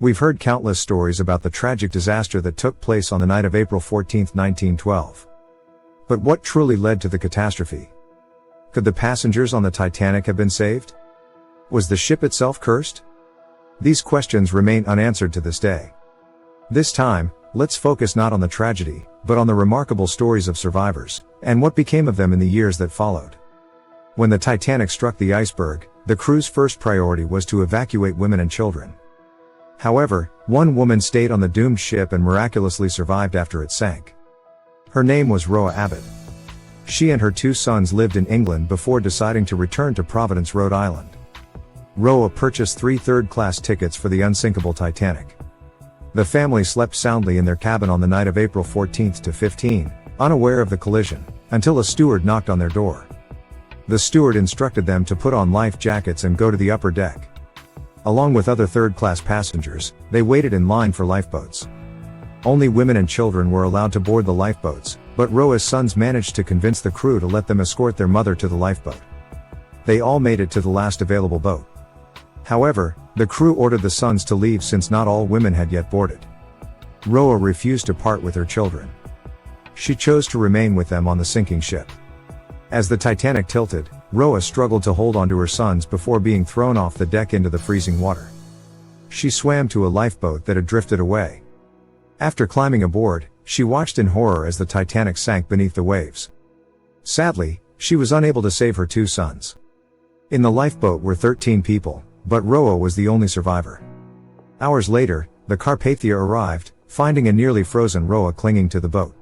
We've heard countless stories about the tragic disaster that took place on the night of April 14, 1912. But what truly led to the catastrophe? Could the passengers on the Titanic have been saved? Was the ship itself cursed? These questions remain unanswered to this day. This time, let's focus not on the tragedy, but on the remarkable stories of survivors, and what became of them in the years that followed. When the Titanic struck the iceberg, the crew's first priority was to evacuate women and children. However, one woman stayed on the doomed ship and miraculously survived after it sank. Her name was Roa Abbott. She and her 2 sons lived in England before deciding to return to Providence, Rhode Island. Roa purchased 3 third-class tickets for the unsinkable Titanic. The family slept soundly in their cabin on the night of April 14 to 15, unaware of the collision, until a steward knocked on their door. The steward instructed them to put on life jackets and go to the upper deck. Along with other third-class passengers, they waited in line for lifeboats. Only women and children were allowed to board the lifeboats, but Roa's sons managed to convince the crew to let them escort their mother to the lifeboat. They all made it to the last available boat. However, the crew ordered the sons to leave since not all women had yet boarded. Roa refused to part with her children. She chose to remain with them on the sinking ship. As the Titanic tilted, Roa struggled to hold onto her sons before being thrown off the deck into the freezing water. She swam to a lifeboat that had drifted away. After climbing aboard, she watched in horror as the Titanic sank beneath the waves. Sadly, she was unable to save her 2 sons. In the lifeboat were 13 people, but Roa was the only survivor. Hours later, the Carpathia arrived, finding a nearly frozen Roa clinging to the boat.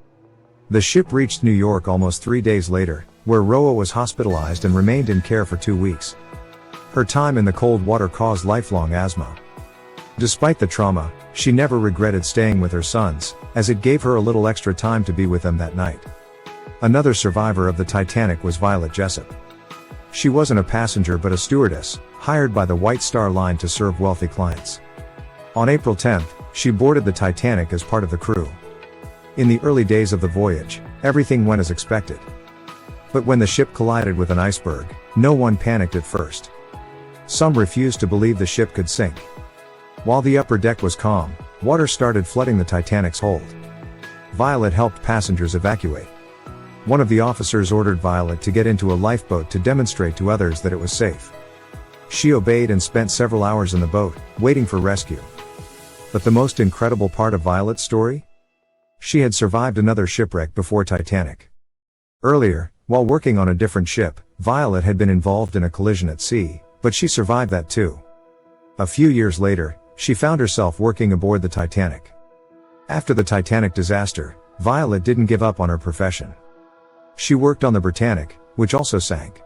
The ship reached New York almost 3 days later, where Roa was hospitalized and remained in care for 2 weeks. Her time in the cold water caused lifelong asthma. Despite the trauma, she never regretted staying with her sons, as it gave her a little extra time to be with them that night. Another survivor of the Titanic was Violet Jessop. She wasn't a passenger but a stewardess, hired by the White Star Line to serve wealthy clients. On April 10, she boarded the Titanic as part of the crew. In the early days of the voyage, everything went as expected. But when the ship collided with an iceberg, no one panicked at first. Some refused to believe the ship could sink. While the upper deck was calm, water started flooding the Titanic's hold. Violet helped passengers evacuate. One of the officers ordered Violet to get into a lifeboat to demonstrate to others that it was safe. She obeyed and spent several hours in the boat, waiting for rescue. But the most incredible part of Violet's story? She had survived another shipwreck before Titanic. Earlier, while working on a different ship, Violet had been involved in a collision at sea, but she survived that too. A few years later, she found herself working aboard the Titanic. After the Titanic disaster, Violet didn't give up on her profession. She worked on the Britannic, which also sank.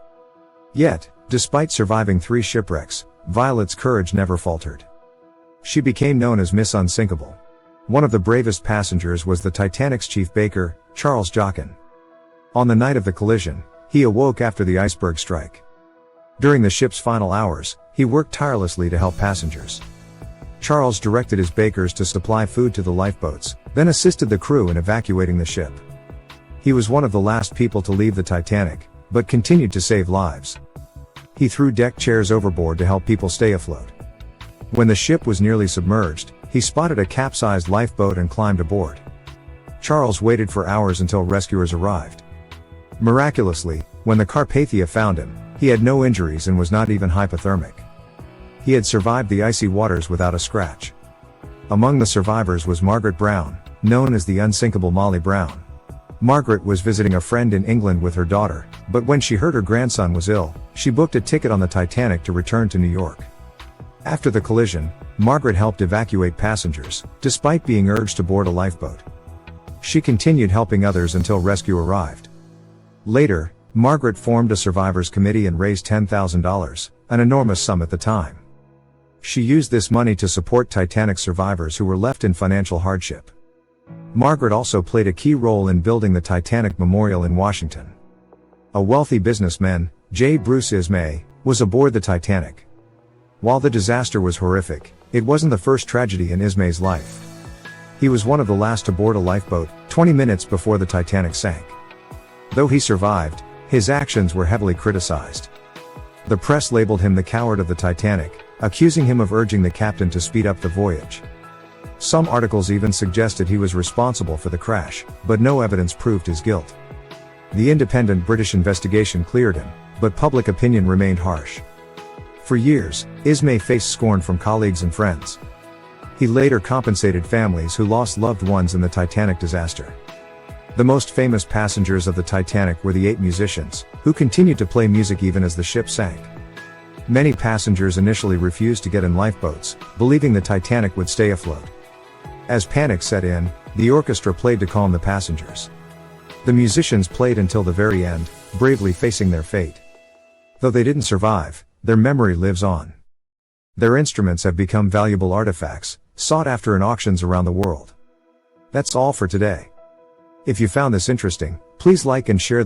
Yet, despite surviving 3 shipwrecks, Violet's courage never faltered. She became known as Miss Unsinkable. One of the bravest passengers was the Titanic's Chief Baker Charles Joughin. On the night of the collision, he awoke after the iceberg strike. During the ship's final hours, he worked tirelessly to help passengers. Charles directed his bakers to supply food to the lifeboats, then assisted the crew in evacuating the ship. He was one of the last people to leave the Titanic, but continued to save lives. He threw deck chairs overboard to help people stay afloat. When the ship was nearly submerged, he spotted a capsized lifeboat and climbed aboard. Charles waited for hours until rescuers arrived. Miraculously, when the Carpathia found him, he had no injuries and was not even hypothermic. He had survived the icy waters without a scratch. Among the survivors was Margaret Brown, known as the Unsinkable Molly Brown. Margaret was visiting a friend in England with her daughter, but when she heard her grandson was ill, she booked a ticket on the Titanic to return to New York. After the collision, Margaret helped evacuate passengers, despite being urged to board a lifeboat. She continued helping others until rescue arrived. Later, Margaret formed a survivors committee and raised $10,000, an enormous sum at the time. She used this money to support Titanic survivors who were left in financial hardship. Margaret also played a key role in building the Titanic Memorial in Washington. A wealthy businessman, J. Bruce Ismay, was aboard the Titanic. While the disaster was horrific, it wasn't the first tragedy in Ismay's life. He was one of the last to board a lifeboat, 20 minutes before the Titanic sank. Though he survived, his actions were heavily criticized. The press labeled him the coward of the Titanic, accusing him of urging the captain to speed up the voyage. Some articles even suggested he was responsible for the crash, but no evidence proved his guilt. The independent British investigation cleared him, but public opinion remained harsh. For years, Ismay faced scorn from colleagues and friends. He later compensated families who lost loved ones in the Titanic disaster. The most famous passengers of the Titanic were the 8 musicians, who continued to play music even as the ship sank. Many passengers initially refused to get in lifeboats, believing the Titanic would stay afloat. As panic set in, the orchestra played to calm the passengers. The musicians played until the very end, bravely facing their fate. Though they didn't survive, their memory lives on. Their instruments have become valuable artifacts, sought after in auctions around the world. That's all for today. If you found this interesting, please like and share